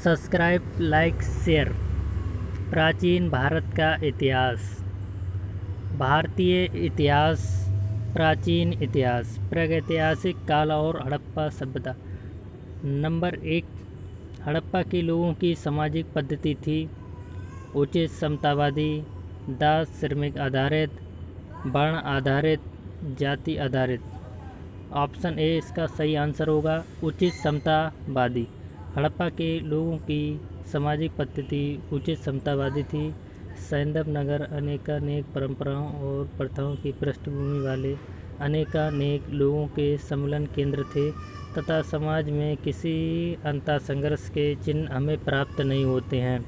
Subscribe like share. प्राचीन भारत का इतिहास। भारतीय इतिहास। प्राचीन इतिहास, प्रागैतिहासिक काल और हड़प्पा सभ्यता। नंबर 1, हड़प्पा के लोगों की सामाजिक पद्धति थी उचित समतावादी, दास श्रमिक आधारित, वर्ण आधारित, जाति आधारित। ऑप्शन ए इसका सही आंसर होगा, उचित समतावादी। हड़प्पा के लोगों की सामाजिक पद्धति उचित समतावादी थी। सैंदव नगर अनेकानेक परंपराओं और प्रथाओं की पृष्ठभूमि वाले अनेकानेक लोगों के सम्मेलन केंद्र थे तथा समाज में किसी अंतर संघर्ष के चिन्ह हमें प्राप्त नहीं होते हैं।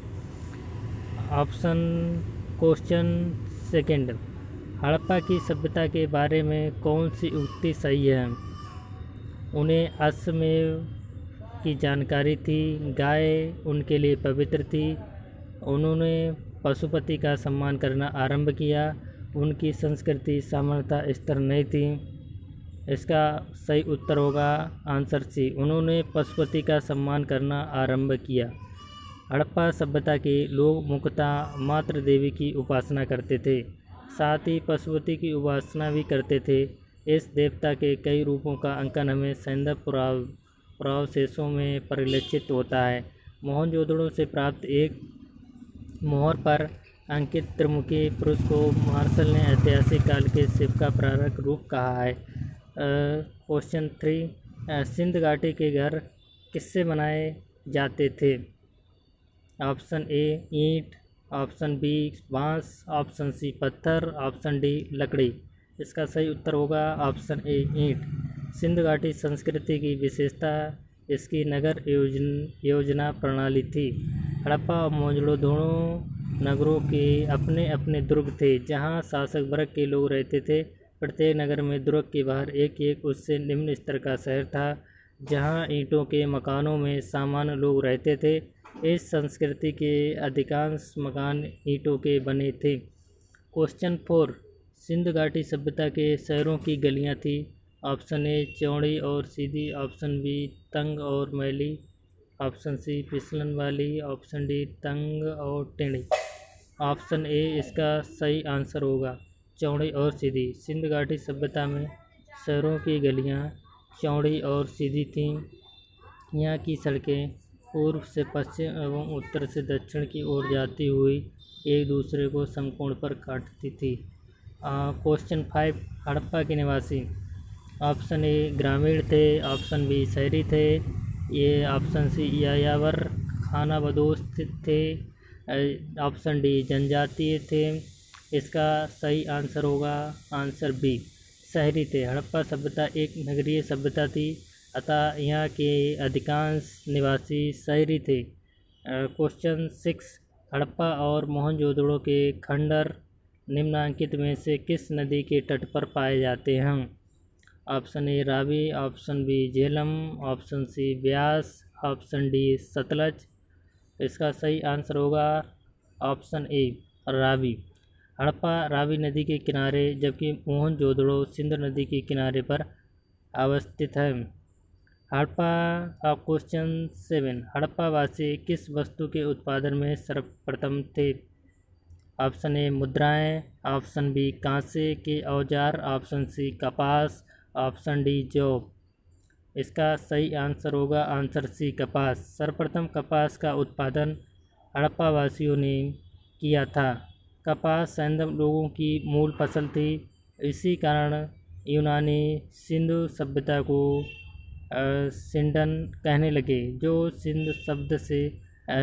क्वेश्चन सेकंड, हड़प्पा की सभ्यता के बारे में कौन सी उक्ति सही है? उन्हें अश्वमेव की जानकारी थी, गाय उनके लिए पवित्र थी, उन्होंने पशुपति का सम्मान करना आरंभ किया, उनकी संस्कृति सामान्यता स्तर नहीं थी। इसका सही उत्तर होगा आंसर सी, उन्होंने पशुपति का सम्मान करना आरंभ किया। हड़प्पा सभ्यता के लोग मुख्यतः मातृ देवी की उपासना करते थे, साथ ही पशुपति की उपासना भी करते थे। इस देवता के कई रूपों का अंकन हमें सैंदव पुरावशेषों में परिलक्षित होता है। मोहनजोदड़ो से प्राप्त एक मोहर पर अंकित त्रिमुखी पुरुष को मार्शल ने ऐतिहासिक काल के शिव का प्रारंभिक रूप कहा है। क्वेश्चन 3, सिंध घाटी के घर किससे बनाए जाते थे? ऑप्शन ए ईंट, ऑप्शन बी बांस, ऑप्शन सी पत्थर, ऑप्शन डी लकड़ी। इसका सही उत्तर होगा ऑप्शन ए ईंट। सिंध घाटी संस्कृति की विशेषता इसकी नगर योजना प्रणाली थी। हड़प्पा और मोहनजोदड़ो दोनों नगरों के अपने अपने दुर्ग थे जहां शासक वर्ग के लोग रहते थे। प्रत्येक नगर में दुर्ग के बाहर एक एक उससे निम्न स्तर का शहर था जहां ईंटों के मकानों में सामान्य लोग रहते थे। इस संस्कृति के अधिकांश मकान ईंटों के बने थे। क्वेश्चन 4, सिंध घाटी सभ्यता के शहरों की गलियां थी। ऑप्शन ए चौड़ी और सीधी, ऑप्शन बी तंग और मैली, ऑप्शन सी फिसलन वाली, ऑप्शन डी तंग और टेढ़ी। ऑप्शन ए इसका सही आंसर होगा, चौड़ी और सीधी। सिंध घाटी सभ्यता में शहरों की गलियां चौड़ी और सीधी थीं। यहाँ की सड़कें पूर्व से पश्चिम एवं उत्तर से दक्षिण की ओर जाती हुई एक दूसरे को समकोण पर काटती थी। क्वेश्चन 5, हड़प्पा के निवासी। ऑप्शन ए ग्रामीण थे, ऑप्शन बी शहरी थे, ये ऑप्शन सी यायावर खानाबदोश थे, ऑप्शन डी जनजातीय थे। इसका सही आंसर होगा आंसर बी, शहरी थे। हड़प्पा सभ्यता एक नगरीय सभ्यता थी अतः यहाँ के अधिकांश निवासी शहरी थे। क्वेश्चन 6, हड़प्पा और मोहनजोदड़ो के खंडर निम्नांकित में से किस नदी के तट पर पाए जाते हैं? Option A Ravi, option B Jhelum, option C Beas, option D Sutlej. इसका सही आंसर होगा ऑप्शन ए रावी। हड़प्पा रावी नदी के किनारे जबकि मोहनजोदड़ो सिंध नदी के किनारे पर अवस्थित है। हड़प्पा का क्वेश्चन 7, हड़प्पा वासी किस वस्तु के उत्पादन में सर्वप्रथम थे? ऑप्शन ए मुद्राएं, ऑप्शन बी कांसे के औजार, ऑप्शन सी कपास, ऑप्शन डी जौ। इसका सही आंसर होगा आंसर सी कपास। सर्वप्रथम कपास का उत्पादन हड़प्पा वासियों ने किया था। कपास सैंदव लोगों की मूल फसल थी। इसी कारण यूनानी सिंधु सभ्यता को सिंडन कहने लगे जो सिंध शब्द से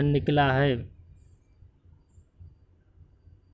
निकला है।